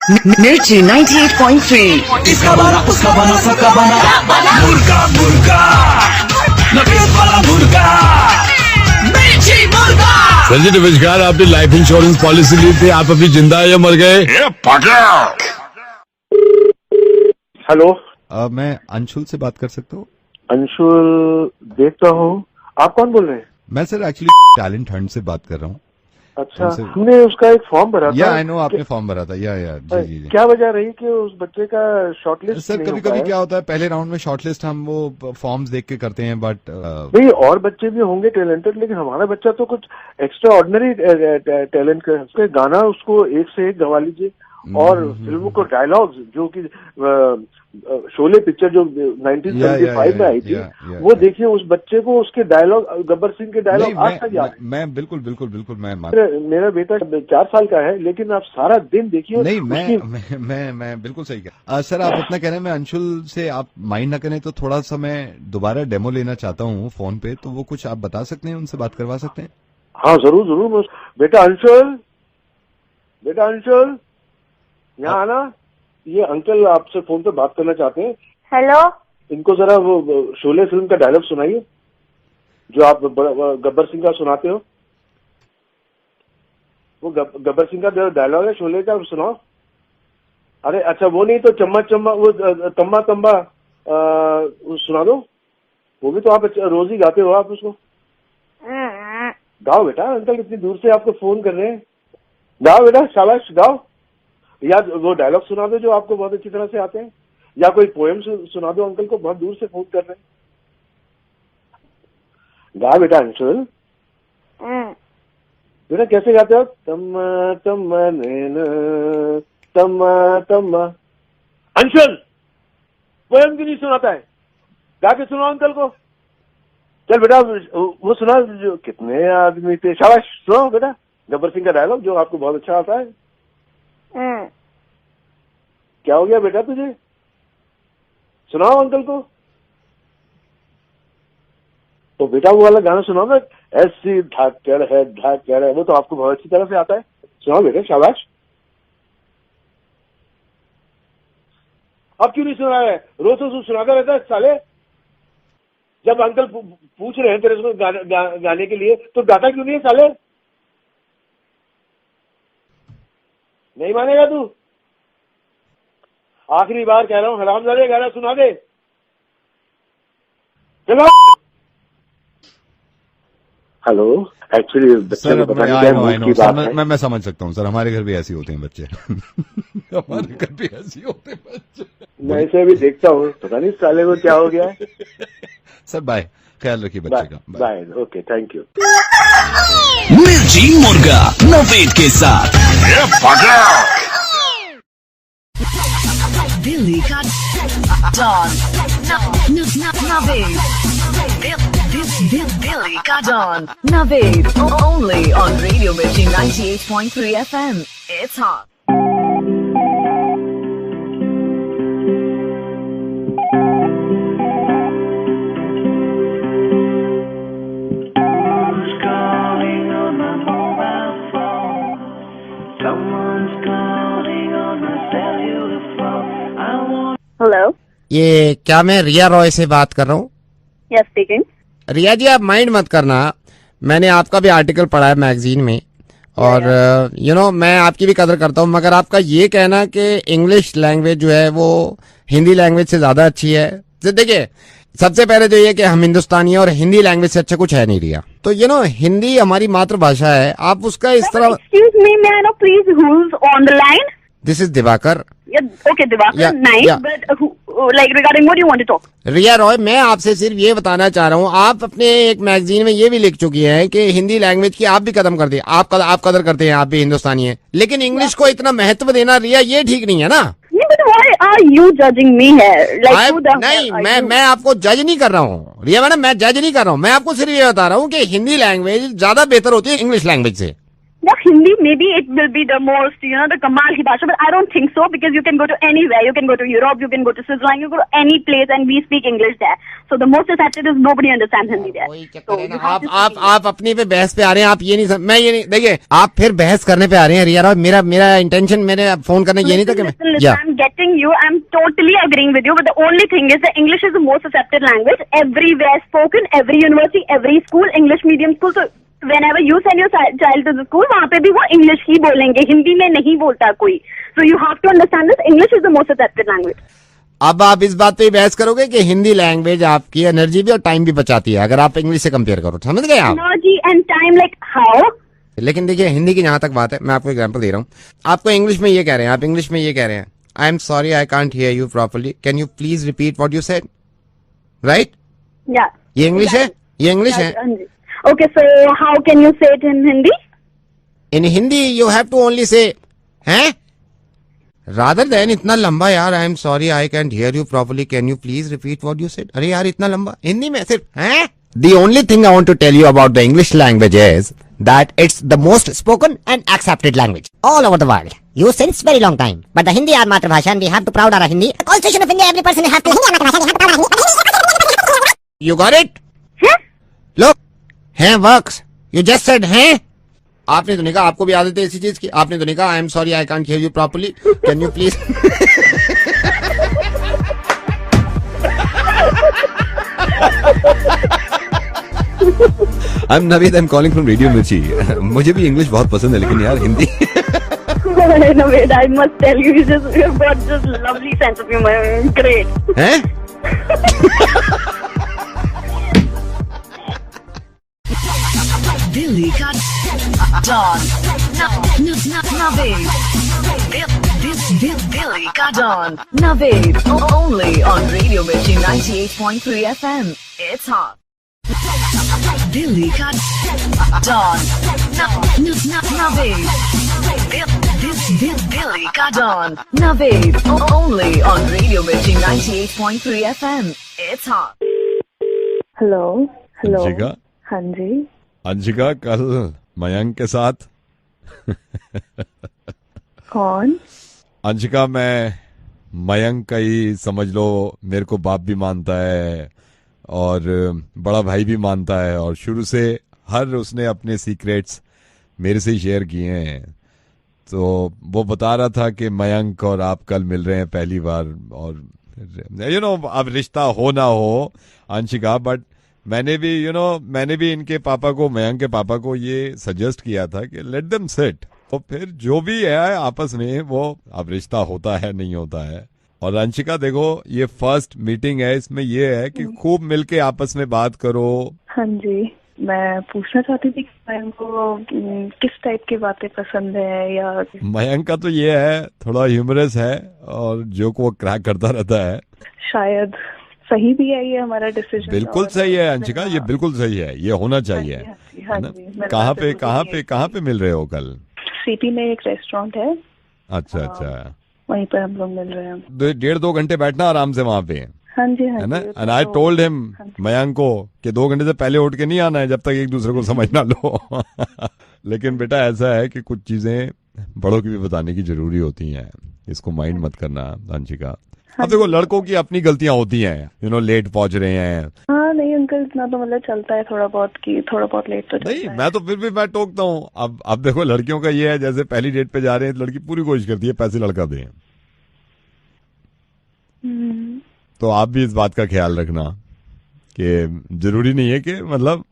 मिर्ची 98.3। इसका बना उसका बना सबका बना मुर्गा मुर्गा नफीस वाला मुर्गा मिर्ची मुर्गा। संजय नमस्कार, आपने लाइफ इंश्योरेंस पॉलिसी ली थी, आप अभी जिंदा है या मर गए? हेलो, मैं अंशुल से बात कर सकता हूँ? अंशुल देखता हूँ। आप कौन बोल रहे हैं? मैं सर एक्चुअली टैलेंट हंट से बात कर रहा हूँ। अच्छा, हमसे- हमने उसका एक फॉर्म भरा था। या आई नो, आपने फॉर्म भरा था। या जी जी जी। क्या वजह रही कि उस बच्चे का शॉर्टलिस्ट सर नहीं कभी हो कभी पाया? क्या होता है, पहले राउंड में शॉर्टलिस्ट हम वो फॉर्म्स देख के करते हैं, बट नहीं, और बच्चे भी होंगे टैलेंटेड, लेकिन हमारा बच्चा तो कुछ एक्स्ट्रा ऑर्डिनरी टैलेंट का है। गाना उसको एक से एक गवा लीजिए, और फिल्मों को डायलॉग्स जो कि शोले पिक्चर जो 1975 में आई थी, वो देखिए उस बच्चे को, उसके डायलॉग, गब्बर सिंह के डायलॉग आज तक याद है। मैं बिल्कुल मैं मेरा बेटा 4 साल का है, लेकिन आप सारा दिन देखिए। नहीं, मैं बिल्कुल सही कह। सर आप इतना कह रहे हैं, मैं अंशुल से, आप माइंड ना करें तो थोड़ा सा मैं दोबारा डेमो लेना चाहता हूँ फोन पे, तो वो कुछ आप बता सकते हैं, उनसे बात करवा सकते हैं? हाँ जरूर। बेटा अंशुल यहाँ आना, ये अंकल आपसे फोन पे बात करना चाहते हैं। हेलो, इनको जरा वो शोले फिल्म का डायलॉग सुनाइए जो आप गब्बर सिंह का सुनाते हो। वो गब्बर सिंह का डायलॉग है शोले का, सुनाओ। अरे अच्छा, वो नहीं तो चम्मा चम्मा, वो तम्बा तम्बा सुना दो। वो भी तो आप रोज ही गाते हो आप उसको। गाओ बेटा, अंकल इतनी दूर से आपको फोन कर रहे हैं। गाओ बेटा, शाबाश गाओ। या वो डायलॉग सुना दो जो आपको बहुत अच्छी तरह से आते हैं, या कोई पोएम सुना दो, अंकल को बहुत दूर से फोन कर रहे हैं। गा बेटा अंशुल। बेटा कैसे गाते हो? तम्मा तम्मा नैना तम्मा तम्मा। अंशुल पोएम क्यों नहीं सुनाता है? गा के सुनाओ अंकल को। चल बेटा वो सुना जो कितने आदमी थे। शाबाश, सुनाओ बेटा गब्बर सिंह का डायलॉग जो आपको बहुत अच्छा आता है। क्या हो गया बेटा तुझे? सुनाओ अंकल को। तो बेटा वो वाला गाना सुनाओ ना, ऐसी धाकड़ है, वो तो आपको बहुत अच्छी तरह से आता है। सुनाओ बेटा, शाबाश। अब क्यों नहीं सुना है? रोज तो सुनाता रहता है साले। जब अंकल पूछ रहे हैं तेरे को गाने के लिए, तो गाता क्यों नहीं है साले? नहीं मानेगा तू? आखिरी बार कह रहा हूँ, हरामजादे गाना सुना दे। चलो। हेलो, एक्चुअली बच्चे को पता नहीं क्या बात है। मैं समझ सकता हूँ सर, हमारे घर भी ऐसे होते हैं बच्चे। हमारे घर भी ऐसे होते हैं बच्चे। मैं इसे अभी देखता हूँ, पता नहीं साले को क्या हो गया है। सर बाय, ख्याल रखिए बच्चे का। Bye, okay, thank you. Mirchi Murga Naved के साथ। दिल्ली का डॉन नवेद। दिल्ली का don Naved, only on Radio Mirchi 98.3 FM. It's hot. Hello, ये क्या मैं रिया रॉय से बात कर रहा हूँ? Yes speaking. रिया जी आप माइंड मत करना, मैंने आपका भी आर्टिकल पढ़ा है मैगजीन में, और मैं आपकी भी कदर करता हूँ, मगर आपका ये कहना कि इंग्लिश लैंग्वेज जो है वो हिंदी लैंग्वेज से ज्यादा अच्छी है। तो देखिए, सबसे पहले तो ये कि हम हिंदुस्तानी हैं और हिंदी लैंग्वेज से अच्छा कुछ है नहीं रिया। तो हिंदी हमारी मातृभाषा है, आप उसका इस तरह। Excuse me, may I know please who is on the line? This is Diwakar. Okay, Divakar, nice, but regarding what do you want to talk? रिया रॉय, मैं आपसे सिर्फ ये बताना चाह रहा हूँ, आप अपने एक मैगजीन में ये भी लिख चुकी हैं कि हिंदी लैंग्वेज की आप भी कदम करते हैं, आप कदर करते हैं, आप भी हिंदुस्तानी हैं, लेकिन इंग्लिश को इतना महत्व देना रिया ये ठीक नहीं है ना? But why are you judging me here? नहीं, मैं आपको जज नहीं कर रहा हूँ रिया मैडम, मैं जज नहीं कर रहा हूँ, मैं आपको सिर्फ ये बता रहा हूँ कि हिंदी लैंग्वेज ज्यादा बेहतर होती है इंग्लिश लैंग्वेज से। Yeah, Hindi, maybe it will be the most, the Kamal ki bhasha, but I don't think so because you can go to anywhere. You can go to Europe, you can go to Switzerland, you can go to any place and we speak English there. So the most accepted is nobody understands Hindi there. वही चक्कर So है ना, you have to speak आप अपनी पे बहस पे आ रहे हैं, आप ये नहीं मैं ये नहीं, देखिए आप फिर बहस करने पे आ रहे हैं रिया राव, मेरा इंटेंशन मेरे फोन करना ये नहीं था कि Listen, I'm getting you. I'm totally agreeing with you. But the only thing is that English is the most accepted language. Everywhere spoken, every university, every school, English medium school. So whenever you send your child to the school, वहाँ पे भी वो English ही बोलेंगे, हिंदी में नहीं बोलता कोई. So you have to understand this. English is the most accepted language. अब आप इस बात पे बहस करोगे कि हिंदी लैंग्वेज आपकी एनर्जी भी और टाइम भी बचाती है अगर आप इंग्लिश से कंपेयर करो, समझ गए आप? Energy and time, like how? लेकिन देखिए हिंदी की जहां तक बात है, मैं आपको एग्जांपल दे रहा हूँ. आपको इंग्लिश में ये कह रहे हैं, आप इंग्लिश में ये कह रहे हैं, आई am sorry I can't hear you properly, can you please repeat what you said, right? Yeah. ये इंग्लिश है, ये इंग्लिश है. Okay, so how can you say it in Hindi? In Hindi you have to only say हैं rather than इतना लंबा, यार I am sorry I can't hear you properly, can you please repeat what you said. अरे यार इतना लंबा हिंदी में सिर्फ हैं. The only thing I want to tell you about the English language is that it's the most spoken and accepted language all over the world. Used since very long time. But the Hindi our matrabhasha and we have to proud our Hindi. The Constitution of India, every person has to Hindi our matrabhasha. We have to proud our Hindi. You got it? Look, हैं works. You just said हैं. आपने तो नहीं कहा, आपको भी आदत है इसी चीज की. आपने तो नहीं कहा आई am sorry I can't hear you properly, can you please. I am Naveed, I am calling from radio मिर्ची. मुझे भी इंग्लिश बहुत पसंद है, लेकिन यार Hindi. No, wait, I must tell you, you've got this lovely sense of humor. Great. हैं? Delhi ka Dawn. Naved. Delhi ka Dawn. Naved. Only on Radio Mirchi 98.3 FM. It's hot. Delhi ka Dawn. Naved. Delhi ka Dawn. Naved. Only on Radio Mirchi 98.3 FM. It's hot. Hello. Anshika, हाँ जी. अंशिका कल मयंक के साथ. कौन? अंशिका, मैं मयंक का ही समझ लो, मेरे को बाप भी मानता है और बड़ा भाई भी मानता है, और शुरू से हर उसने अपने सीक्रेट्स मेरे से ही शेयर किए हैं. तो वो बता रहा था कि मयंक और आप कल मिल रहे हैं पहली बार, और अब रिश्ता हो ना हो अंशिका, बट मैंने भी इनके पापा को, मयंक के पापा को ये सजेस्ट किया था कि लेट देम सिट, तो फिर जो भी है आपस में वो अब रिश्ता होता है नहीं होता है. और अंशिका देखो, ये फर्स्ट मीटिंग है, इसमें ये है कि खूब मिलके आपस में बात करो. हाँ जी. मैं पूछना चाहती थी कि मयंक को किस टाइप की बातें पसंद है, या मयंक का तो ये है, थोड़ा ह्यूमरस है और जोक वो क्रैक करता रहता है. शायद सही भी है ये हमारा डिसीजन. बिल्कुल सही है अंशिका, ये बिल्कुल सही है, ये होना चाहिए. कहाँ पे मिल रहे हो कल? सिटी में एक रेस्टोरेंट है. अच्छा. वहीं पर हम लोग मिल रहे हैं. 1.5-2 घंटे बैठना आराम से वहाँ पे, हाँ जी. है ना. And I told him, Mayank को, कि 2 घंटे से पहले उठ के नहीं आना है जब तक एक दूसरे को समझ ना लो. लेकिन बेटा ऐसा है कि कुछ चीजें बड़ों की भी बताने की जरूरी होती हैं, इसको माइंड मत करना अंशिका. अब देखो, लड़कों की अपनी गलतियां होती हैं, लेट पहुंच रहे हैं. हाँ नहीं अंकल, इतना तो मतलब चलता है थोड़ा बहुत लेट तो नहीं, मैं तो फिर भी मैं टोकता हूँ. अब देखो, लड़कियों का ये है, जैसे पहली डेट पे जा रहे हैं, लड़की पूरी कोशिश करती है पैसे लड़का दे. तो आप भी इस बात का ख्याल रखना कि जरूरी नहीं है कि, मतलब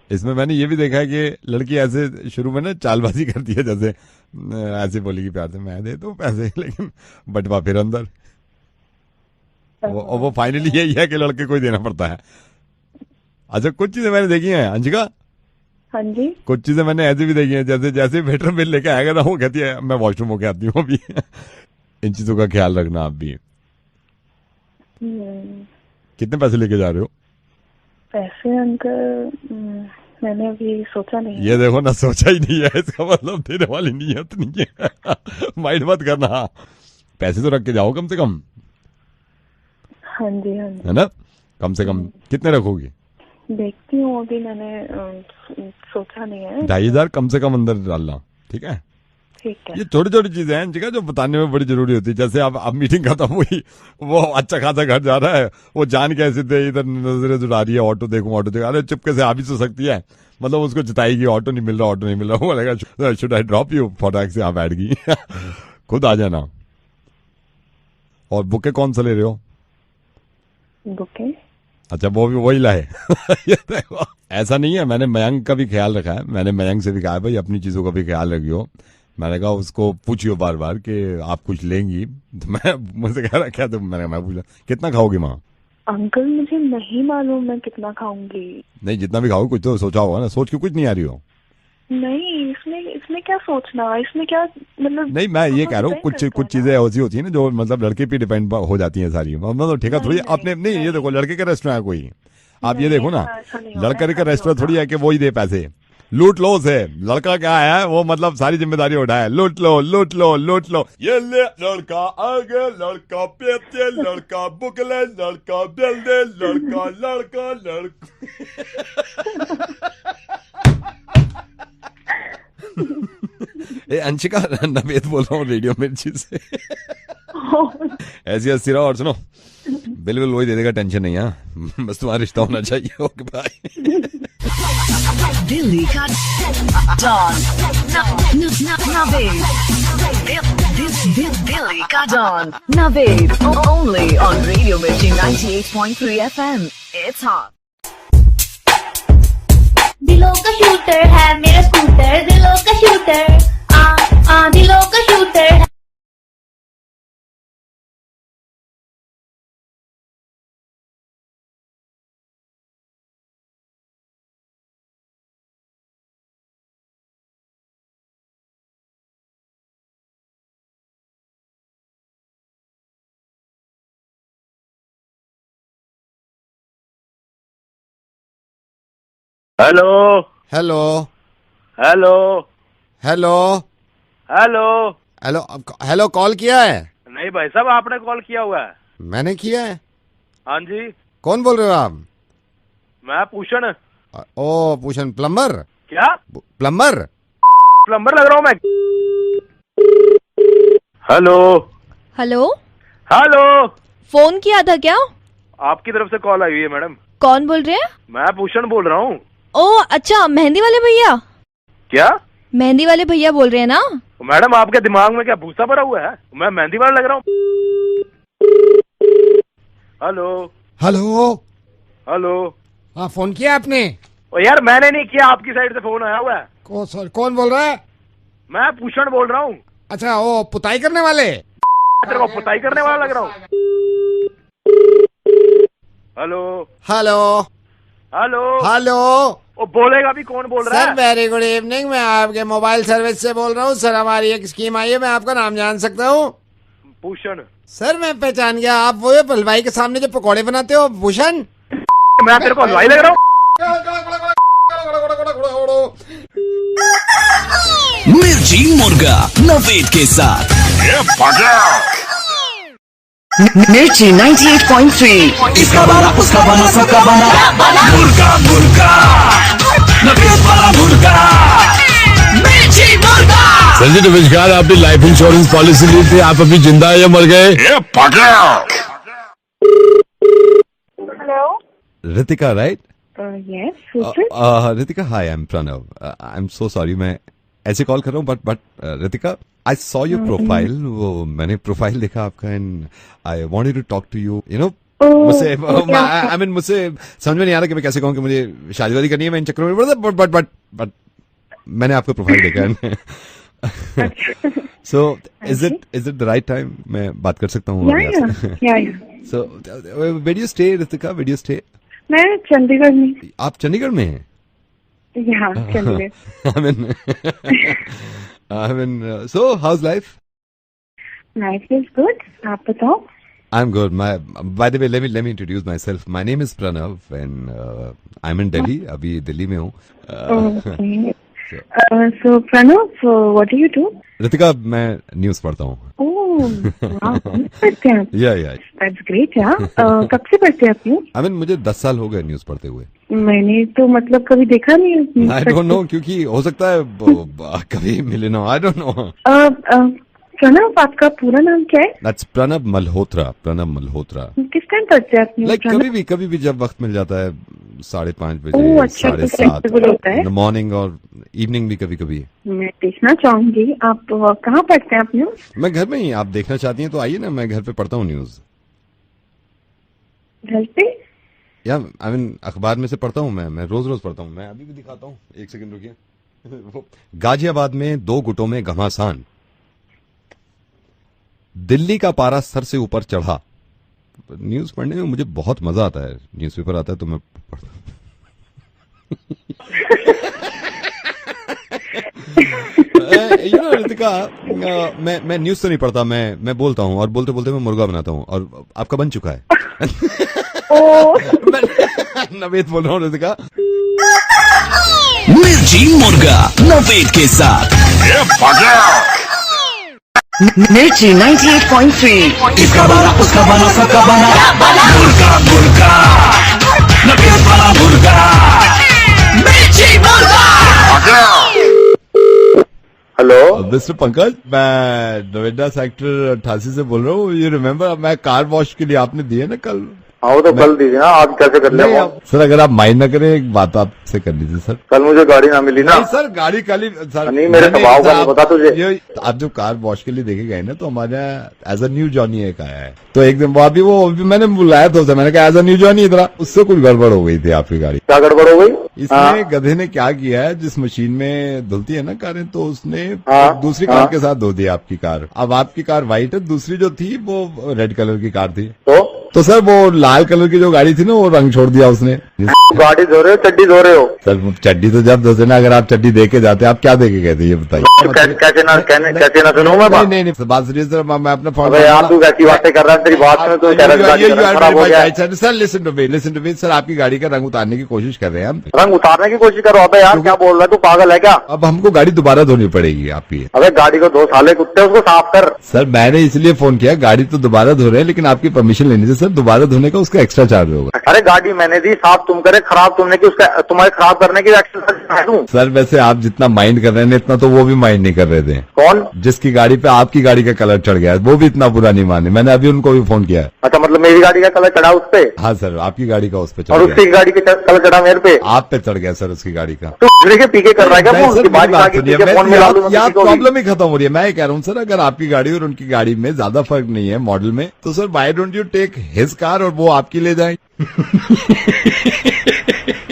इसमें मैंने ये भी देखा है कि लड़की ऐसे शुरू में ना चालबाजी करती है, जैसे ऐसे बोलेगी प्यार से मैं दे दूं पैसे, लेकिन बटवा फिर अंदर. वो फाइनली यही है कि लड़के को ही देना पड़ता है. अच्छा, कुछ चीजें मैंने देखी हैं अंशिका. हाँ जी. कुछ चीजें मैंने ऐसी भी देखी हैं, जैसे वेटर बिल लेके आएगा ना, वो कहती है मैं वॉशरूम होके आती हूँ अभी. इन चीजों का ख्याल रखना आप भी. कितने पैसे लेके जा रहे हो? पैसे अंकल मैंने अभी सोचा नहीं. ये देखो ना, सोचा ही नहीं है, इसका मतलब देने वाली नीयत नहीं है. माइंड मत करना, पैसे तो रख के जाओ कम से कम. हाँ जी. है ना, कम से कम कितने रखोगी? देखती हूँ, अभी मैंने सोचा नहीं है. 2,500 कम से कम अंदर डालना. ठीक है? ठीक है। ये छोटी छोटी चीजें हैं जिनका जो बताने में बड़ी जरूरी होती है। जैसे अब मीटिंग खत्म हुई, वो अच्छा खासा घर जा रहा है, वो जान कैसे थे इधर नजरें जुड़ा रही है, ऑटो देखूं ऑटो देखूं, अरे चुपके से आ भी तो सकती है, मतलब उसको जताएगी ऑटो नहीं मिल रहा ऑटो नहीं मिल रहा, वो बोलेगा should I drop you for taxi, यहाँ बैठ गई खुद आ जाना। और बुके कौन सा ले रहे हो? बुके? अच्छा वो भी वही लाए ये देखो, ऐसा नहीं है, मैंने मयंक का भी ख्याल रखा है, मैंने मयंक से भी कहा है भाई अपनी चीजों का भी ख्याल रखियो। मैंने कहा उसको पूछियो बार बार कि आप कुछ लेंगी, तो मैं मुझसे कह रहा क्या, तो मैं पूछा कितना खाओगी माँ? अंकल मुझे नहीं मालूम मैं कितना खाऊंगी। नहीं जितना भी खाओगे कुछ तो सोचा होगा ना, सोच के कुछ नहीं आ रही हो? नहीं इसमें क्या सोचना, इसमें क्या मतलब। नहीं मैं ये कह रहा हूँ कुछ चीजें ऐसी होती है ना जो मतलब लड़के पे डिपेंड हो जाती हैं सारी, मतलब ठेका थोड़ी अपने नहीं। ये देखो लड़के का रेस्टोरेंट है कोई, आप ये देखो ना, लड़के का रेस्टोरेंट थोड़ी है कि वो ही दे पैसे, लूट लो उसे। लड़का क्या है वो मतलब सारी जिम्मेदारी उठाए, लूट लो लूट लो लूट लो, ये ले लड़का आगे लड़का पीछे लड़का बुकले लड़का बेल दे लड़का लड़का ए अंशिका, नवेद बोल रहा हूँ रेडियो मिर्ची से ऐसी हंसी रहो। और सुनो बिल्कुल वही दे देगा, टेंशन नहीं है, बस तुम्हारा रिश्ता होना चाहिए। Okay bye. दिल्ली का डॉन नवेद, दिल्ली का don Naved, only on Radio Mirchi 98.3 FM. It's hot. दिलों का शूटर है मेरा स्कूटर, दिलों का शूटर, दिलों का शूटर है। Hello hello hello hello hello hello hello, call किया है? नहीं भाई साहब आपने कॉल किया हुआ है। मैंने किया है। हाँ जी। कौन बोल रहे हो आप? मैं पूषण। ओ पूषण, प्लम्बर? क्या प्लम्बर? प्लम्बर लग रहा हूँ मैं। हेलो हेलो हेलो, फोन किया था क्या? आपकी तरफ से कॉल आई हुई है मैडम। कौन बोल रहे हैं? मैं पूषण बोल रहा हूँ। ओ अच्छा, मेहंदी वाले भैया? क्या मेहंदी वाले भैया बोल रहे हैं ना? मैडम आपके दिमाग में क्या भूसा भरा हुआ है? मैं मेहंदी वाला लग रहा हूँ? Hello hello hello. हाँ फोन किया आपने? ओ यार मैंने नहीं किया, आपकी साइड से फोन आया हुआ है। सॉरी, कौन बोल रहा है? मैं पूषण बोल रहा हूँ। अच्छा वो पुताई करने वाले? तेरे को पुताई करने वाला लग रहा हूँ। Hello hello hello hello. वो बोलेगा भी कौन बोल रहा सर है? वेरी गुड इवनिंग, मैं आपके मोबाइल सर्विस से बोल रहा हूँ सर। हमारी एक स्कीम आई है, मैं आपका नाम जान सकता हूँ? भूषण। सर मैं पहचान गया, आप वो हलवाई के सामने जो पकौड़े बनाते हो, भूषण? मैं तेरे को हलवाई लग रहा हूँ? मिर्ची मुर्गा नवेद के साथ Mirchi 98.3. इसका बना उसका बना सबका बना मुर्गा मुर्गा नवेद वाला मुर्गा मिर्ची मुर्गा। संजय नमस्कार, आपने लाइफ इंश्योरेंस पॉलिसी ली थी, आप अभी जिंदा है या मर गए? Hello Ritika right? Yes Ritika hi, I am Pranav, I am so sorry मैं ऐसे कॉल कर रहा हूँ but Ritika I saw your profile, वो मैंने प्रोफाइल देखा आपका and I wanted to talk to you, you know. मुझसे आई मीन मुझसे समझ में नहीं आ रहा कि मैं कैसे कहूँ कि मुझे शादी वादी करनी है, मैं इन चक्करों में बट मैंने आपका प्रोफाइल देखा so is it the right time मैं बात कर सकता हूँ? So where do you stay Ritika, where do you stay? मैं चंडीगढ़ में। आप चंडीगढ़ में हैं? यहाँ Chandigarh. I mean, so how's life? Life is good. आप बताओ? I'm good. By the way, let me introduce myself. My name is Pranav and I'm in Delhi. अभी दिल्ली में हूँ. Okay. So Pranav, so what do you do? Ritika मैं news पढ़ता हूँ. Oh, wow. पढ़ते हैं आप? Yeah. That's great, yeah. कब से पढ़ते हैं आप न्यूज? I mean मुझे 10 साल हो गए न्यूज पढ़ते हुए. मैंने तो मतलब कभी देखा नहीं है। आई डोंट नो, क्योंकि हो सकता है कभी मिले ना, आई डोंट नो। प्रणव, आपका पूरा नाम क्या है? दैट्स प्रणब मल्होत्रा, प्रणब मल्होत्रा। किस टाइम पढ़ते हैं आप? लाइक कभी भी जब वक्त मिल जाता है, 5:30 बजे, ओह, अच्छा, 7:30 होता है। इन द मॉर्निंग और इवनिंग भी कभी कभी। मैं देखना चाहूंगी। आप कहाँ पढ़ते हैं आप न्यूज? मैं घर में ही, आप देखना चाहती हैं तो आइए ना, मैं घर पे पढ़ता हूँ न्यूज। घर पे? या आई मीन अखबार में से पढ़ता हूँ मैं रोज पढ़ता हूँ। मैं अभी भी दिखाता हूँ, एक सेकंड रुकिए। गाजियाबाद में 2 गुटों में घमासान, दिल्ली का पारा सर से ऊपर चढ़ा। न्यूज पढ़ने में मुझे बहुत मजा आता है, न्यूज़पेपर आता है तो मैं पढ़ता हूँ। ऋतिका, मैं न्यूज तो नहीं पढ़ता, मैं बोलता हूँ और बोलते बोलते मैं मुर्गा बनाता हूँ, और आपका बन चुका है। नवेद बोल रहा हूँ ऋतिका। मिर्ची मुर्गा नवेद के साथ मिर्ची 98.3। इसका बना उसका बना सबका बना मुर्गा मुर्गा नवेद वाला मुर्गा मिर्ची मुर्गा। हेलो मिस्टर पंकज, मैं नोएडा सेक्टर 88 से बोल रहा हूँ। यू रिमेम्बर, मैं कार वॉश के लिए आपने दिए ना कल? हाँ, वो तो कल दीजिए ना, आज कैसे कर ले? सर अगर आप माइंड न करें, एक बात आपसे कर लीजिए सर। कल मुझे गाड़ी ना मिली ना। नहीं सर, गाड़ी कल ही सर नहीं, मेरे स्वभाव का नहीं पता तुझे। आप जब कार वॉश के लिए देखे गए ना, तो हमारे यहाँ एज अ न्यू जॉनी एक आया है, तो एक दिन वो मैंने बुलाया था उसे, मैंने कहा एज अ न्यू जॉनी इधर, उससे कुछ गड़बड़ हो गई थी आपकी गाड़ी। क्या गड़बड़ हो गई? इसमें गधे ने क्या किया है, जिस मशीन में धुलती है ना कारें, तो उसने दूसरी कार के साथ धो दिया आपकी कार। अब आपकी कार व्हाइट है, दूसरी जो थी वो रेड कलर की कार थी। तो सर वो लाल कलर की जो गाड़ी थी ना, वो रंग छोड़ दिया उसने। गाड़ी धो रहे हो, चड्डी धो रहे हो? सर चड्डी तो जब धोते ना, अगर आप चड्डी दे के जाते, आप क्या दे के गए थे ये बताइए? कैसे ना सुनूं मैं बात? नहीं बात सुनिए सर, मैं अपना फोन। यार तू कैसी बातें कर रहा है, तेरी बात में तो खराब हो गया। Sir listen to me sir, आपकी गाड़ी का रंग उतारने की कोशिश कर रहे हैं हम। रंग उतारने की कोशिश करो? अबे यार क्या बोल रहा है तू, पागल है क्या? अब हमको गाड़ी दोबारा धोनी पड़ेगी आपकी। अबे गाड़ी को धो साले कुत्ते, उसको साफ कर। सर मैंने इसलिए फोन किया, गाड़ी तो दोबारा धो रहे हैं, लेकिन आपकी परमिशन लेनी चाहिए सर, दोबारा धोने का उसका एक्स्ट्रा चार्ज होगा। अरे गाड़ी मैंने दी, साफ तुम करे, खराब तुमने की, उसका तुम्हारे खराब करने की एक्स्ट्रा। सर वैसे आप जितना माइंड कर रहे हैं इतना तो वो भी माइंड नहीं कर रहे थे। कौन? जिसकी गाड़ी पे आपकी गाड़ी का कलर चढ़ गया है, वो भी इतना बुरा नहीं माने। मैंने अभी उनको भी फोन किया है। अच्छा, मतलब मेरी गाड़ी का कलर चढ़ा उस पे? हाँ सर, आपकी गाड़ी का उस पे चढ़ और गया। उसकी गाड़ी का कलर चढ़ा मेरे पे? आप पे चढ़ गया सर उसकी गाड़ी का। तो पीके कर रहा है क्या? प्रॉब्लम ही खत्म हो रही है। मैं कह रहा हूँ सर, अगर आपकी गाड़ी और उनकी गाड़ी में ज्यादा फर्क नहीं है मॉडल में, तो sir why don't you take his car और वो आपकी ले जाए।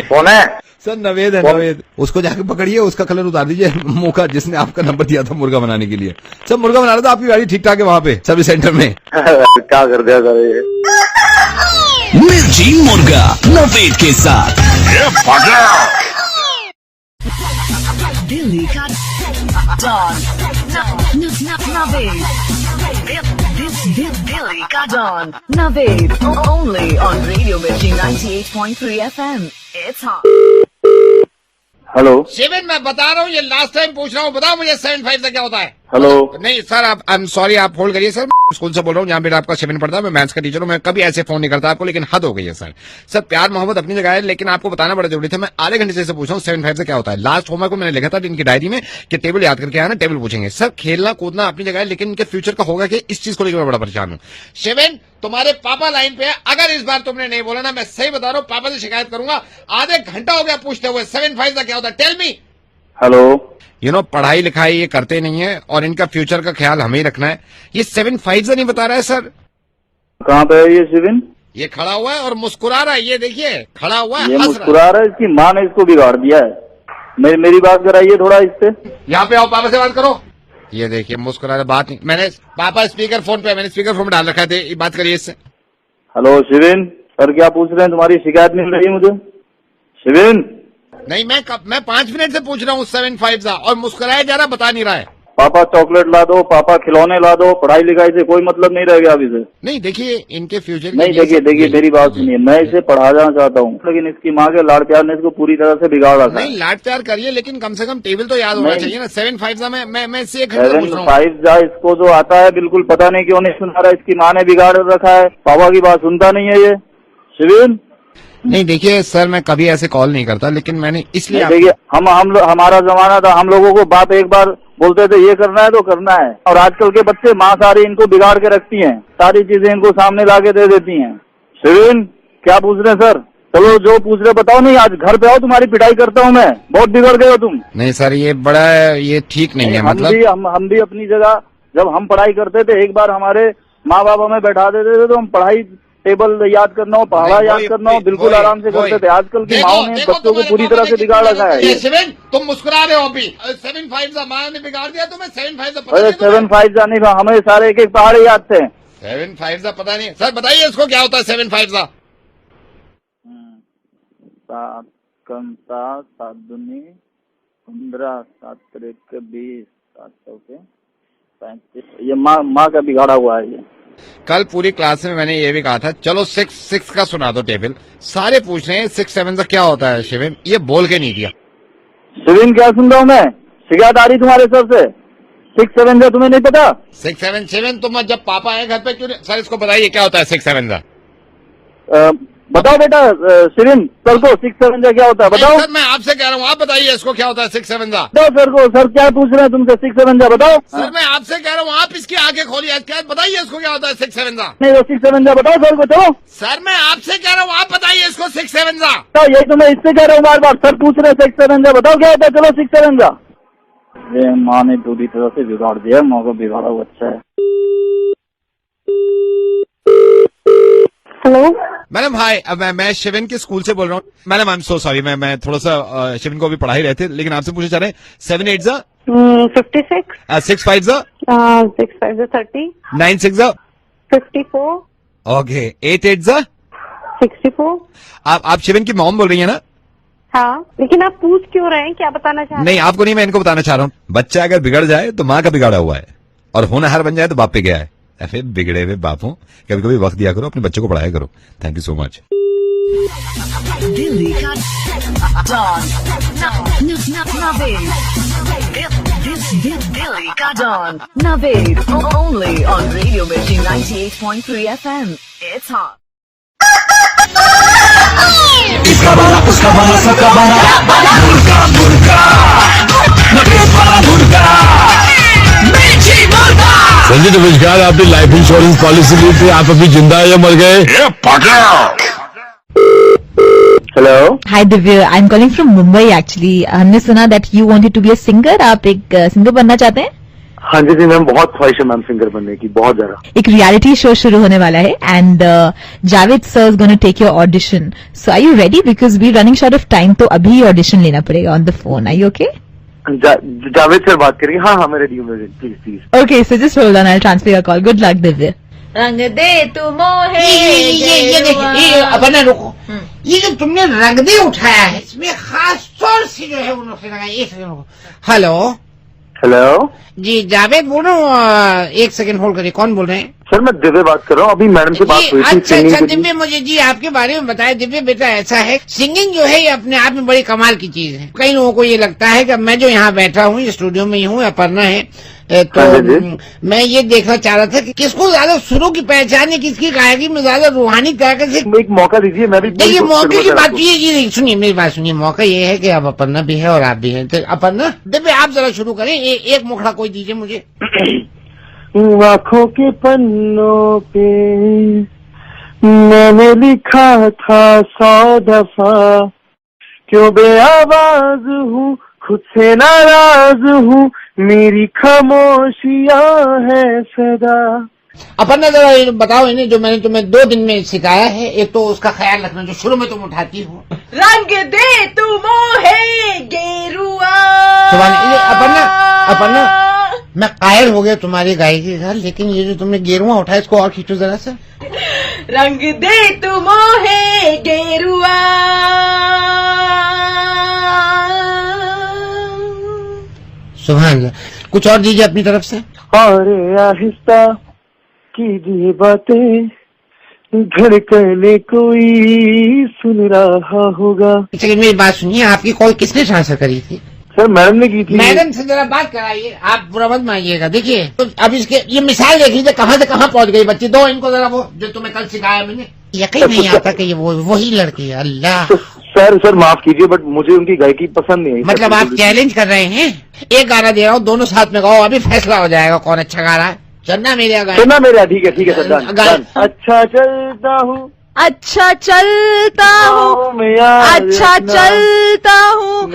कौन है? सर नवेद है, नवेद। उसको जाके पकड़िए, उसका कलर उतार दीजिए, मुंह का, जिसने आपका नंबर दिया था मुर्गा बनाने के लिए। सर मुर्गा बना रहा था, आपकी गाड़ी ठीक ठाक है वहाँ पे सर्विस सेंटर में। क्या कर दिया सर ये? मिर्ची मुर्गा नवेद के साथ दिल्ली का डॉन नवेद। दिल्ली का don Naved, only on radio Mirchi 98.3 FM। It's hot। Hello Shivin, मैं बता रहा हूँ, ये लास्ट टाइम पूछ रहा हूँ, बताओ मुझे 75 से क्या होता है? हेलो। नहीं सर, आई एम सॉरी, आप होल्ड करिए सर। स्कूल से बोल रहा हूँ जहाँ बेटा आपका 7 पढ़ता है, मैं मैथ्स का टीचर हूँ। मैं कभी ऐसे फोन नहीं करता आपको, लेकिन हद हो गई है सर। सर प्यार मोहब्बत अपनी जगह है, लेकिन आपको बताना बड़ा जरूरी था। मैं आधे घंटे से पूछ रहा हूँ 75 से क्या होता है। लास्ट होमवर्क को मैंने लिखा था इनकी डायरी में कि टेबल याद करके आना, टेबल पूछेंगे। सर खेलना कूदना अपनी जगह है, लेकिन इनके फ्यूचर का होगा कि इस चीज को लेकर मैं बड़ा परेशान हूँ। शिविन, तुम्हारे पापा लाइन पे है, अगर इस बार तुमने नहीं बोला ना, मैं सही बता रहा हूँ, पापा से शिकायत करूंगा। आधे घंटा हो गया पूछते हुए 75 से क्या होता है, टेल मी। हेलो। पढ़ाई लिखाई ये करते नहीं है और इनका फ्यूचर का ख्याल हमें ही रखना है। ये 75 से नहीं बता रहा है सर। कहाँ पे है ये शिविन? ये खड़ा हुआ है और मुस्कुरा रहा है, ये देखिए खड़ा हुआ है, ये मुस्कुरा रहा है। इसकी माँ ने इसको बिगाड़ दिया है। मेरी बात कराइए थोड़ा इससे। यहाँ पे आओ, पापा से बात करो। ये देखिए मुस्कुरा रहा, बात नहीं। मैंने पापा स्पीकर फोन पे, मैंने स्पीकर फोन पे डाल रखा है, बात करिए इससे। हेलो शिविन, सर क्या पूछ रहे हैं? तुम्हारी शिकायत मिल रही है मुझे। शिविन नहीं, मैं 5 मिनट से पूछ रहा हूँ 75 सा, और मुस्कुराया जा रहा, बता नहीं रहा है। पापा चॉकलेट ला दो, पापा खिलौने ला दो, पढ़ाई लिखाई से कोई मतलब नहीं रह गया अभी से। नहीं देखिए इनके फ्यूचर नहीं, देखिए मेरी बात सुनिए, मैं इसे पढ़ाना चाहता हूँ, लेकिन इसकी माँ के लाड़ प्यार ने इसको पूरी तरह से बिगाड़ रखा है। नहीं लाड़ प्यार करिए, लेकिन कम से कम टेबल तो याद होना चाहिए ना। 75 सा मैं इससे 75 जा इसको जो आता है बिल्कुल पता नहीं क्यों नहीं सुना रहा। इसकी माँ ने बिगाड़ रखा है, पापा की बात सुनता नहीं है ये शिविन। नहीं देखिए सर, मैं कभी ऐसे कॉल नहीं करता, लेकिन मैंने इसलिए देखिए हमारा जमाना था, हम लोगों को बाप एक बार बोलते थे ये करना है तो करना है, और आजकल के बच्चे माँ सारी इनको बिगाड़ के रखती हैं, सारी चीजें इनको सामने ला के दे देती हैं। शिविन क्या पूछ रहे हैं सर? चलो जो पूछ रहे बताओ, नहीं आज घर पे आओ, तुम्हारी पिटाई करता हूँ मैं, बहुत बिगड़ गए हो तुम। नहीं सर, ये ठीक नहीं है। मतलब हम भी अपनी जगह जब हम पढ़ाई करते थे, एक बार हमारे माँ बाप हमें बैठा देते थे तो हम पढ़ाई टेबल याद करना हो, पहाड़ा याद करना हो, बिल्कुल आराम से करते थे। आजकल की माओ ने बच्चों को पूरी तरह से बिगाड़ रखा है। शिविन तुम मुस्कुरा रहे हो अभी, 7-5 माँ ने बिगाड़ दिया तुम्हें। 7-5 अरे 7-5 नहीं, हमें सारे एक एक पहाड़े याद थे। 7-5 पता नहीं सर, बताइए इसको क्या होता है 7-5? 7 कम 7 7 दूनी 15 7 3 20 7 चौके 35। ये माँ का बिगाड़ा हुआ है ये। कल पूरी क्लास में मैंने ये भी कहा था, चलो 6 का सुना दो टेबल। सारे पूछ रहे हैं 6-7 का क्या होता है शिविन, ये बोल के नहीं दिया। शिविन क्या सुन रहा हूँ मैं? शिकायत आ रही तुम्हारे सर से? 6-7 का तुम्हें नहीं पता? 6-7 तुम जब पापा आए घर पे क्यों? सर इसको बताइए क्या होता है 6-7 का? बताओ बेटा शिविन, सर को 6-7 का क्या होता है बताओ। सर मैं आपसे कह रहा हूँ, आप बताइए इसको क्या होता है 6-7 का? बताओ सर को, सर क्या पूछ रहे हैं तुमसे 6-7 का बताओ। सर मैं आपसे कह रहा हूँ, आप इसकी आंखें खोलिए, क्या बताइए इसको क्या होता है 6-7 का? नहीं तो 6-7 का बताओ सर को। चलो सर मैं आपसे कह रहा हूँ, आप बताइए इसको 6-7 का। यही तो मैं इससे कह रहा हूँ बार बार, सर पूछ रहे हैं 6-7 का बताओ क्या होता है। चलो 6-7 का। ये माँ ने पूरी तरह से बिगाड़ दिया, माँ को बिगाड़ा हुआ अच्छा है। हेलो मैडम हाय, मैं शिविन के स्कूल से बोल रहा हूँ। Madam I am so sorry, मैं थोड़ा सा शिविन को अभी पढ़ा ही रहे थे, लेकिन आपसे पूछना चाह रहे हैं 7-8 56 6-5 6-5 30 9-6 54 ओके 8-8 64। आप शिविन की मॉम बोल रही है ना? हाँ, लेकिन आप पूछ क्यों रहे हैं, क्या बताना चाह रहे हैं? नहीं आपको नहीं, मैं इनको बताना चाह रहा हूँ। बच्चा अगर बिगड़ जाए तो माँ का बिगाड़ा हुआ है, और होनहार बन जाए तो बाप पे गया है। ऐसे बिगड़े हुए बापों, कभी कभी वक्त दिया करो, अपने बच्चों को पढ़ाया करो। Thank you so much. Delhi का डॉन दिल्ली का don Naved only on radio Mirchi 98.3 FM। It's hot. इसका बना उसका बना सबका बना मुर्गा मुर्गा नवेद वाला मुर्गा मिर्ची मुर्गा। संजय नमस्कार, आपने लाइफ इंश्योरेंस पॉलिसी ली थी, आप अभी जिंदा है या मर गए? Hello hi Divya, I am calling from Mumbai actually. हमने सुना that you wanted to be a singer, आप एक सिंगर बनना चाहते हैं? हाँ जी मैम, बहुत ख्वाहिश है मैम सिंगर बनने की, बहुत ज्यादा। एक रियलिटी शो शुरू होने वाला है and Javed sir is gonna take your audition, so are you ready? Because we running short of time, तो अभी ऑडिशन लेना पड़ेगा on the phone. Are you okay? Javed sir बात करेंगे? हाँ मैं रेडी हूँ, please please. Okay so just hold on, I will transfer your call. Good luck Divya. रंग दे तू मोहे ये देखिए अपना रुको, ये जो तुमने रंग दे उठाया है इसमें खास तौर से जो है उन्होंने लगाया। हेलो हेलो जी जावेद बोल रहा हूँ, एक सेकंड होल्ड करिए। कौन बोल रहे हैं? सर मैं दिव्य बात कर रहा हूँ, अभी मैडम से बात हुई थी। अच्छा दिव्य, मुझे जी आपके बारे में बताया। दिव्य बेटा ऐसा है, सिंगिंग जो है ये अपने आप में बड़ी कमाल की चीज है। कई लोगों को ये लगता है कि मैं जो यहाँ बैठा हूँ ये स्टूडियो में ही हूँ, अपर्णा है, तो मैं ये देखना चाह रहा था कि किसको ज्यादा सुरों की पहचान है, किसकी गायकी में ज्यादा रूहानी तरीके से। एक मौका दीजिए, मैं भी। देखिए मौके की बात ये सुनिए मेरी बात सुनिए, मौका ये है कि अब अपर्णा भी है और आप भी हैं, तो अपर्णा दिव्य आप जरा शुरू करें, एक मुखड़ा कोई दीजिए मुझे। आँखों के पन्नों पे मैंने लिखा था 100 दफा, क्यों बेआवाज हूँ, खुद से नाराज हूँ, मेरी खामोशियाँ है सदा। अपर्णा जरा बताओ इन्हें जो मैंने तुम्हें 2 दिन में सिखाया है, एक तो उसका ख्याल रखना जो शुरू में तुम उठाती हो। रंग दे तू मोहे गेरुआ। अपर्णा मैं कायल हो गया तुम्हारी गायकी का, लेकिन ये जो तुमने गेरुआ उठाया इसको और खींचो जरा सा। रंग दे तू मोहे गेरुआ। सुभान अल्लाह, कुछ और दीजिए अपनी तरफ से। और आहिस्ता कीजिए बातें, धड़कने कोई सुन रहा होगा। मेरी बात सुनिए, आपकी कॉल किसने ट्रांसफर करी थी? सर मैडम ने की थी। मैडम से जरा बात कराइए, आप बुरा मत मानिएगा। देखिए तो अब इसके ये मिसाल देख लीजिए कहाँ से कहाँ पहुंच गई बच्ची। दो इनको जरा वो जो तुम्हें कल सिखाया मैंने, यकीन नहीं आता कि ये वही लड़की है। अल्लाह सर माफ कीजिए बट मुझे उनकी गायकी पसंद नहीं है। मतलब आप चैलेंज कर रहे हैं? एक गाना दे रहा हूँ, दोनों साथ में गाओ, अभी फैसला हो जाएगा कौन अच्छा गा रहा है। चन्ना मेरे गाना, चन्ना मेरा, ठीक है सर डन। अच्छा चलता हूँ, अच्छा चलता हूँ, अच्छा चलता हूँ,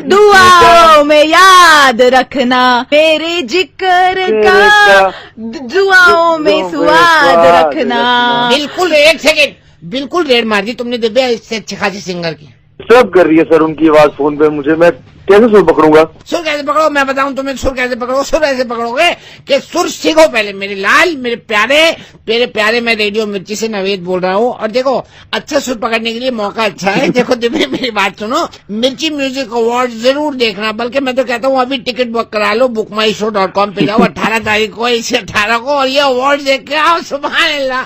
दुआओं में याद रखना मेरे जिक्र का, दुआओं में स्वाद रखना। बिल्कुल, एक सेकेंड, बिल्कुल रेड मार दी तुमने दिव्या इससे अच्छी खासी सिंगर की। सब कर रही है सर उनकी आवाज फोन पे, मुझे मैं कैसे सुर पकड़ूंगा? सुर कैसे पकड़ो, मैं बताऊं तुम्हें सुर कैसे पकड़ो। सुर ऐसे पकड़ोगे कि सुर सीखो पहले मेरे लाल, मेरे प्यारे। मैं रेडियो मिर्ची से नवेद बोल रहा हूँ। और देखो अच्छा सुर पकड़ने के लिए मौका अच्छा है। देखो दिव्या मेरी बात सुनो, मिर्ची म्यूजिक अवार्ड जरूर देखना, बल्कि मैं तो कहता हूँ अभी टिकट बुक करा लो, bookmyshow.com पे जाओ 18 तारीख को, इसे 18 को, और ये अवार्ड देख के आओ। सुभान अल्लाह।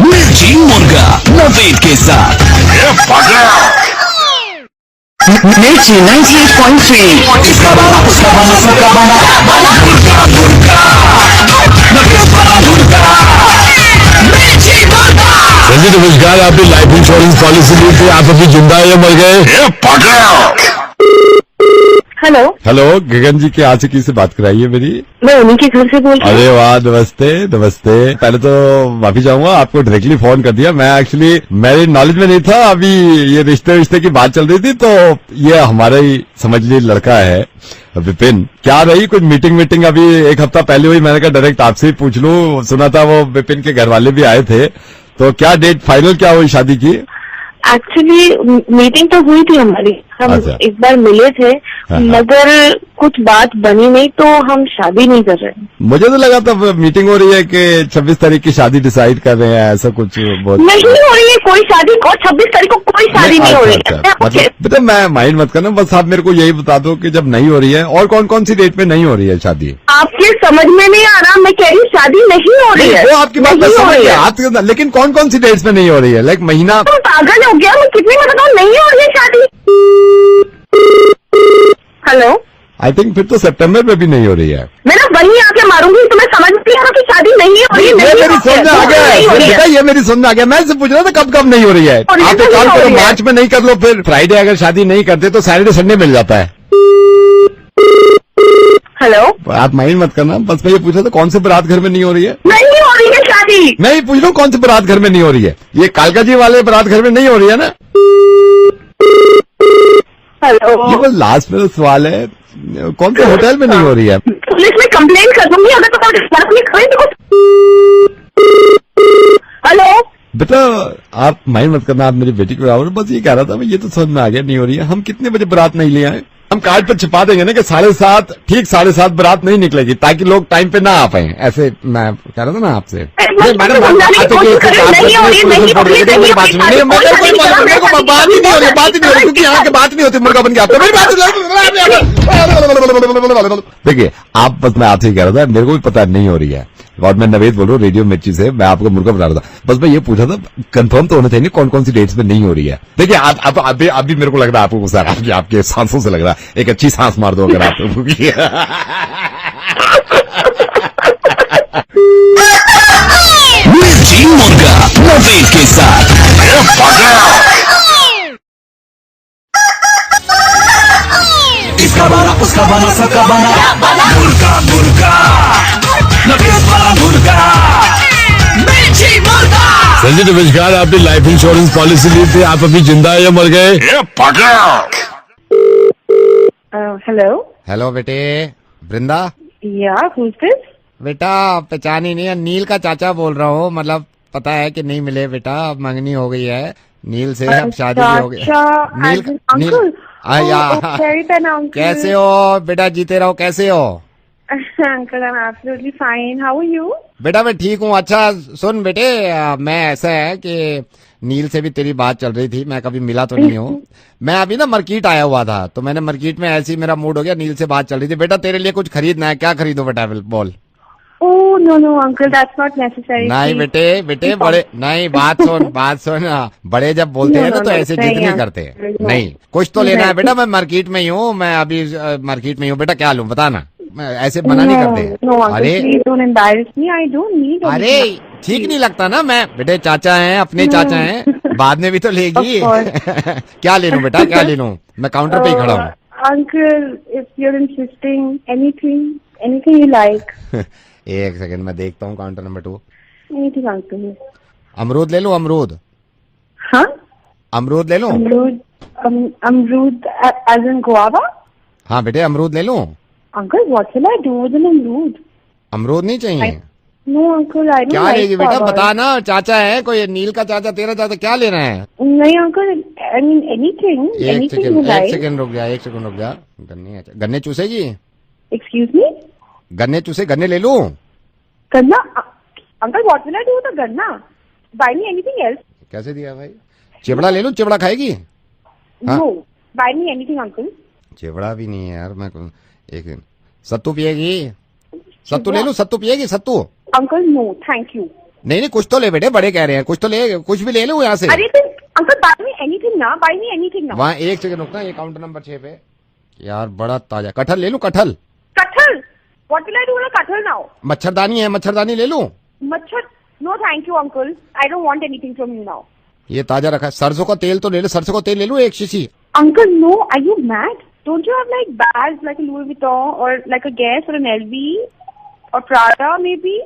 मिर्ची मुर्गा नवेद के साथ मिर्ची 98.3। इसका बाला उसका बाला सबका बाला, मुर्गा मुर्गा नवेद वाला मुर्गा, मिर्ची मुर्गा। संजय नमस्कार, आपने लाइफ इंश्योरेंस पॉलिसी ली थी, आप अभी जिंदा है या मर गए? हेलो गगन जी के आशिकी से बात कराइए मेरी। मैं उन्हीं के घर से बोल रही हूँ। अरे वाह, नमस्ते। पहले तो माफी चाहूंगा, आपको डायरेक्टली फोन कर दिया। मैं एक्चुअली मेरे नॉलेज में नहीं था, अभी ये रिश्ते की बात चल रही थी, तो ये हमारा ही समझ लीजिए लड़का है विपिन। क्या रही कुछ मीटिंग अभी 1 हफ्ता पहले हुई, मैंने कहा डायरेक्ट आपसे ही पूछ लूं। सुना था वो विपिन के घर वाले भी आए थे, तो क्या डेट फाइनल क्या हुई शादी की? एक्चुअली मीटिंग तो हुई थी हमारी, हम एक बार मिले थे, मगर कुछ बात बनी नहीं, तो हम शादी नहीं कर रहे। मुझे तो लगा था मीटिंग हो रही है कि 26 तारीख की शादी डिसाइड कर रहे हैं, ऐसा कुछ बहुत नहीं हो रही है कोई शादी को। 26 तारीख को कोई शादी नहीं हो रही है। मतलब बेटा मैं माइंड मत करना, बस आप मेरे को यही बता दो कि जब नहीं हो रही है और कौन सी डेट पे नहीं हो रही है शादी। आपके समझ में नहीं आ रहा, मैं कह रही हूँ शादी नहीं हो रही है। वो आपकी बात समझ गया, लेकिन कौन सी डेट्स में नहीं हो रही है? लाइक महीना। पागल हो गया, मैं कितनी बताऊँ नहीं हो रही है शादी। हेलो, आई थिंक फिर तो सितंबर में भी नहीं हो रही है। मैं ना वहीं आके मारूंगी, तुम्हें समझ नहीं आ रहा कि शादी नहीं हो रही है। ये मेरी समझ में आ गया, ये मेरी समझ में आ गया। मैं से पूछ रहा था कब नहीं हो रही है। आप एक काम करो, मार्च में नहीं कर लो, फिर फ्राइडे अगर शादी नहीं करते तो सैटरडे संडे मिल जाता है। हेलो, आप माइंड मत करना, बस मैं ये पूछ रहा था कौन से बारात घर में नहीं हो रही है? नहीं हो रही है शादी। मैं ये पूछ रहा हूँ कौन से बारात घर में नहीं हो रही है? ये कालका जी वाले बारात घर में नहीं हो रही है ना? हेलो, ये बस लास्ट में सवाल है, कौन से होटल में नहीं हो रही है? पुलिस में कंप्लेन कर दूंगी अगर तो। हेलो बेटा आप माइंड मत करना, आप मेरी बेटी के बराबर। बस ये कह रहा था मैं, ये तो समझ में आ गया नहीं हो रही है। हम कितने बजे बारात नहीं ले आए? हम कार्ड पर छिपा देंगे ना कि 7:30, ठीक 7:30 बारात नहीं निकलेगी, ताकि लोग टाइम पे ना आ पाए। ऐसे मैं कह रहा था ना आपसे। मैडम बात ही नहीं हो रही, क्योंकि यहाँ की बात नहीं होती, मुर्गा बन गया आपका। मेरी बात देखिए, आप बस मैं आपसे कह रहा था, मेरे को भी पता नहीं हो रही है। और मैं नवेद बोल रहा हूँ रेडियो मिर्ची से, मैं आपको मुर्गा बता रहा था। बस मैं ये पूछा था, कंफर्म तो होना चाहिए कौन सी डेट्स में नहीं हो रही है। देखिए आप अभी मेरे को लग रहा है आपको गुस्सा आपके सांसों से लग रहा है। एक अच्छी सांस मार दो अगर आप मिर्ची मुर्गा नवेद के साथ इसका बाला उसका बाला सबका बाला, मुर्गा मुर्गा नवेद वाला मुर्गा, मिर्ची मुर्गा। संजय नमस्कार, आपने लाइफ इंश्योरेंस पॉलिसी ली थी, आप अभी जिंदा है या मर गए? हेलो बेटे, वृंदा। बेटा पहचानी नहीं है, नील का चाचा बोल रहा हूँ। मतलब पता है कि नहीं मिले बेटा, अब मंगनी हो गई है नील से, अब शादी भी हो गई। नील कैसे हो बेटा? जीते रहो। कैसे हो uncle? I am absolutely fine, how are you? बेटा मैं ठीक हूँ। अच्छा सुन बेटे, मैं ऐसा है कि नील से भी तेरी बात चल रही थी, मैं कभी मिला तो नहीं हूँ। मैं अभी ना मार्केट आया हुआ था, तो मैंने मार्केट में ऐसे ही मेरा मूड हो गया, नील से बात चल रही थी। बेटा तेरे लिए कुछ खरीदना है, क्या खरीदो बेटा बोल? ओह no, uncle, that's not necessary. नहीं बेटे बड़े नहीं, बात सुन बड़े जब बोलते हैं ना तो ऐसे जिद नहीं करते हैं। नहीं, कुछ तो लेना है बेटा, मैं मार्केट में ही हूँ, मैं अभी मार्केट में ही हूँ बेटा, क्या लूँ बताना, मैं ऐसे मना नहीं करते। अरे ठीक नहीं लगता ना, मैं बेटे चाचा हैं, अपने चाचा हैं, बाद में भी तो लेगी। क्या ले लूँ बेटा, क्या ले लूँ, मैं काउंटर पे ही खड़ा हूँ। Uncle, if you're insisting, anything you like. एक सेकंड में देखता हूँ काउंटर नंबर 2। Anything, uncle. अमरूद ले लूं, अमरूद? हाँ, अमरूद ले लूं? अमरूद as in guava? हाँ बेटे, अमरूद ले लूं? Uncle, what shall I do with an अमरूद? अमरूद नहीं चाहिए? No, uncle, I don't क्या like लेगी बेटा, flowers. बता ना, चाचा है कोई, नील का चाचा, तेरा चाचा, क्या लेना है? नहीं uncle, I mean anything you like. एक सेकंड रुक जा, गन्ने चूसेगी? Excuse me? गन्ने ले लूं? गन्ना? Uncle, what will I do with a गन्ना? Buy me anything else? कैसे दिया भाई? चिवड़ा ले लूं, चिवड़ा खाएगी? No, buy me anything, uncle. चिवड़ा भी नहीं है यार, मैं एक दिन सत्तू पिएगी? सत्तू ले लूं, सत्तू पिएगी, सत्तू? Uncle, no, thank you. नहीं, कुछ तो ले बेटे, बड़े कह रहे हैं, कुछ तो ले, कुछ भी ले लूं यहाँ से। अरे अंकल, buy me anything ना। वहाँ एक सेकंड रुकना, ये काउंटर नंबर 6 पे यार, बड़ा ताजा कटहल ले लूं, कटहल? What will I do with a कटहल now? मच्छरदानी है, मच्छरदानी ले लूं? No, thank you, uncle. I don't want anything from you now. ये ताजा रखा है। सरसों का तेल तो ले लो, सरसों का तेल ले लूं 1 शीशी? Uncle, no, are you mad? Don't you have like bags like a Louis Vuitton or like a Guess or an LV or Prada maybe?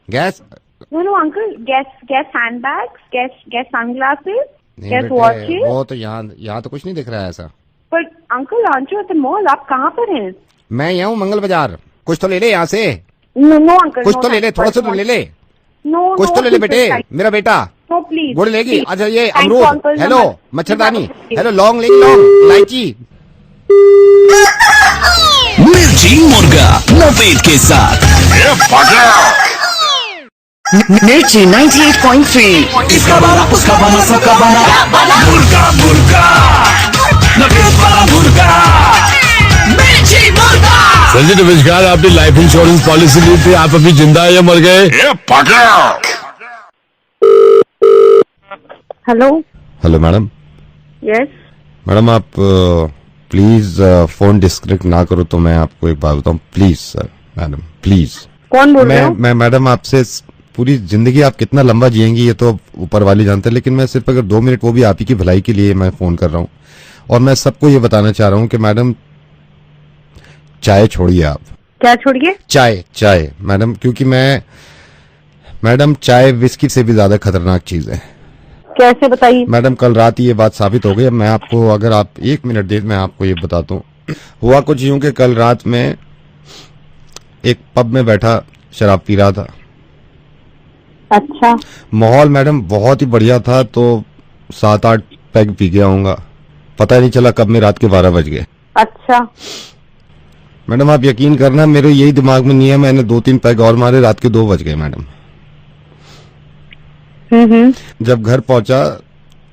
Guess? No, uncle, Guess handbags, Guess sunglasses, Guess बेटे, watches. वो तो यहाँ तो कुछ नहीं दिख रहा है ऐसा। But uncle, aren't you at the mall? आप कहाँ पर हैं? मैं यहाँ हूँ, मंगल बाजार। कुछ तो ले ले यहाँ से। No, uncle. कुछ तो ले ले, थोड़ा सा तो ले ले। कुछ तो ले ले बेटे, मेरा बेटा। No, please. गुड़ लेगी? अच्छा ये Thank you, अमरूद, uncle. हेलो No, मच्छरदानी, no, हेलो लौंग लेगी, लौंग, इलायची। मिर्ची मुर्गा नवेद के साथ मिर्ची 98.3। इसका बना उसका बना सबका बना मुर्गा नवेद वाला मुर्गा मिर्ची मुर्गा। सर जी नमस्कार, आपने लाइफ इंश्योरेंस पॉलिसी ली थी, आप अभी जिंदा है या मर गए? Hello madam. Yes. मैडम आप प्लीज फोन डिस्कनेक्ट ना करो तो मैं आपको एक बात बताऊं, प्लीज सर, मैडम प्लीज। कौन बोल रहे हो? मैं मैडम आपसे पूरी जिंदगी आप कितना लंबा जिएंगी ये तो ऊपर वाले जानते हैं, लेकिन मैं सिर्फ अगर 2 मिनट, वो भी आप ही की भलाई के लिए मैं फोन कर रहा हूँ। और मैं सबको ये बताना चाह रहा हूँ कि मैडम चाय छोड़िए आप। क्या छोड़िए? चाय मैडम, क्योंकि मैडम चाय विस्की से भी ज्यादा खतरनाक चीज है। कैसे बताइए? मैडम कल रात ये बात साबित हो गई। अब मैं आपको, अगर आप 1 मिनट दे, मैं आपको ये बताता हूँ। हुआ कुछ यूं कि कल रात में एक पब में बैठा शराब पी रहा था। अच्छा। माहौल मैडम बहुत ही बढ़िया था, तो 7-8 पैग पी गया होऊंगा, पता ही नहीं चला कब में रात के 12 बज गए। अच्छा। मैडम आप यकीन करना, मेरे यही दिमाग में नहीं है, मैंने 2-3 पैग और मारे, रात के 2 बज गए मैडम। जब घर पहुंचा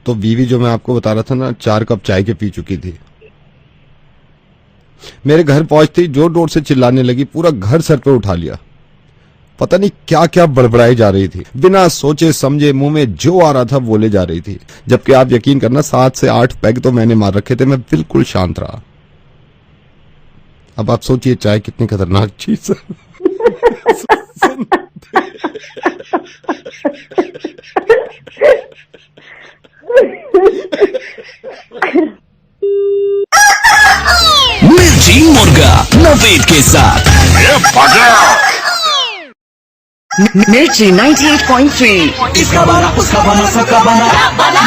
तो बीवी, जो मैं आपको बता रहा था ना, 4 कप चाय के पी चुकी थी। मेरे घर पहुंचते ही जोर जोर से चिल्लाने लगी, पूरा घर सर पे उठा लिया, पता नहीं क्या क्या बड़बड़ाई जा रही थी, बिना सोचे समझे मुंह में जो आ रहा था बोले जा रही थी। जबकि आप यकीन करना 7 से 8 पैग तो मैंने मार रखे थे, मैं बिल्कुल शांत रहा। अब आप सोचिए चाय कितनी खतरनाक चीज है। मिर्ची मुर्गा नवेद के साथ मिर्ची 98.3। इसका बना उसका बना सबका बना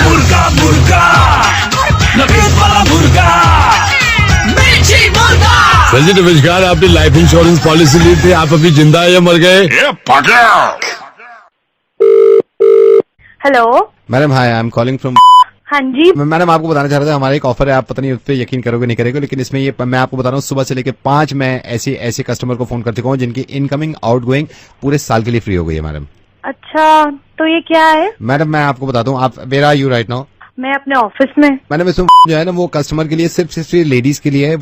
मुर्गा नवेद वाला मुर्गा मिर्ची मुर्गा। सर जी नमस्कार, आपने लाइफ इंश्योरेंस पॉलिसी ली थी, आप अभी जिंदा है या मर गए? Hello madam hi, I am calling from. हाँ जी मैडम आपको बताना चाह रहा था, हमारा एक ऑफर है, आप पता नहीं उस पर यकीन करोगे नहीं करोगे, लेकिन इसमें ये मैं आपको बता रहा हूँ, सुबह से लेकर 5 मैं ऐसे कस्टमर को फोन कर चुका हूँ जिनकी इनकमिंग आउटगोइंग पूरे साल के लिए फ्री हो गई है मैडम। अच्छा, तो ये क्या है? मैडम मैं आपको बताता हूँ, आप where are you right now? मैं अपने ऑफिस में। मैडम इसमें जो है ना वो कस्टमर के लिए सिर्फ लेडीज के लिए है,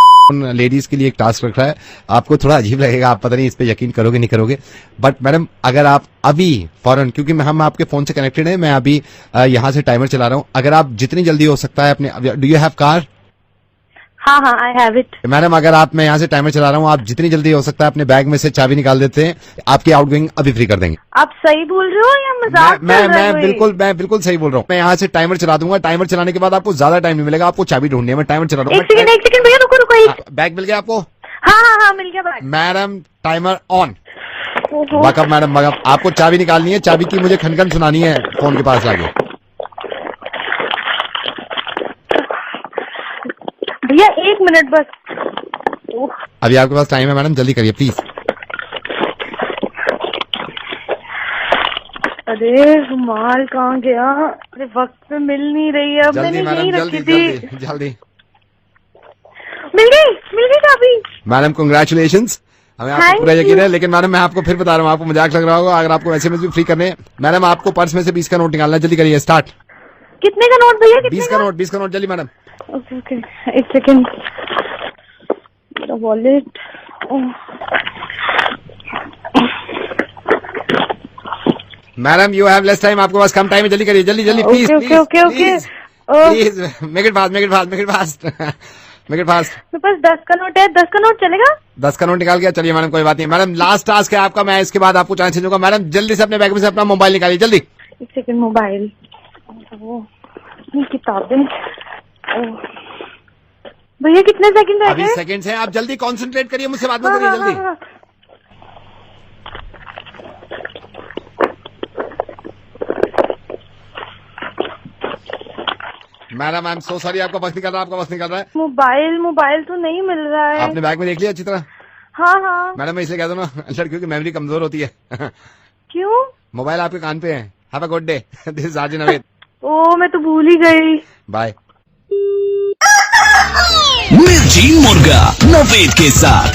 लेडीज के लिए एक टास्क रख रहा है। आपको थोड़ा अजीब लगेगा, आप पता नहीं इस पे यकीन करोगे नहीं करोगे, बट मैडम अगर आप अभी फौरन, क्योंकि हम आपके फोन से कनेक्टेड है, मैं अभी यहाँ से टाइमर चला रहा हूँ, अगर आप जितनी जल्दी हो सकता है अपने, डू यू हैव कार? हाँ हाँ, आई हैव इट। मैडम अगर आप, मैं यहाँ से टाइमर चला रहा हूँ, आप जितनी जल्दी हो सकता है अपने बैग में से चाबी निकाल देते हैं, आपकी आउटगोइंग अभी फ्री कर देंगे। आप सही बोल रहे हो या मजाक मैं बिल्कुल सही बोल रहा हूँ। मैं यहाँ से टाइमर चला दूंगा, टाइमर चलाने के बाद आपको ज्यादा टाइम नहीं मिलेगा, आपको चाबी ढूंढनी है। मैं टाइमर चला रहा हूँ। एक सेकंड भैया, रुको। बैग मिल गया आपको? हाँ मिल गया bag. Madam timer on. Wake up madam, आपको चाबी निकालनी है, चाबी की मुझे खनखन सुनानी है फोन के पास लाके। भैया 1 मिनट बस। अभी आपके पास टाइम है मैडम, जल्दी करिए प्लीज। अरे रुमाल कहाँ गया? अरे वक्त पे मिल नहीं रही है। जल्दी मैडम, जल्दी। मिल गई चाबी। मैडम कांग्रेचुलेशंस, हमें आपको पूरा यकीन है, लेकिन मैडम मैं आपको फिर बता रहा हूँ, आपको मजाक लग रहा होगा। अगर आपको एसएमएस भी फ्री करने हैं, मैडम आपको पर्स में से 20 का नोट निकालना है, जल्दी करिए स्टार्ट। कितने का नोट भैया? 20 का नोट जल्दी मैडम। ओके, एक सेकंड, मेरा wallet. Madam you have less time, आपके पास कम टाइम है, जल्दी करिए, जल्दी please. Please make it fast. मेरे पास 10 का नोट है। 10 का नोट चलेगा? 10 का नोट निकाल गया, चलिए मैडम कोई बात नहीं। मैडम लास्ट टास्क है आपका, मैं इसके बाद आपको चांस दूंगा। मैडम जल्दी से अपने बैग में से अपना मोबाइल निकालिए, जल्दी। एक सेकंड, मोबाइल, किताबें। भैया कितने सेकंड रह गए? अभी सेकंड्स हैं, आप जल्दी कंसंट्रेट करिए, मुझसे बात मत करिए, जल्दी। Madam I am so sorry, आपका वक्त निकल रहा है, मोबाइल तो नहीं मिल रहा है। आपने बैग में देख लिया अच्छी तरह? हाँ। मैडम मैं इसलिए कहता हूँ ना, लड़कियों की मेमोरी कमजोर होती है। क्यों? मोबाइल आपके कान पे है। Have a good day, this is RJ Naved. ओ मैं तो भूल ही गई। बाय। मिर्ची मुर्गा नवेद के साथ।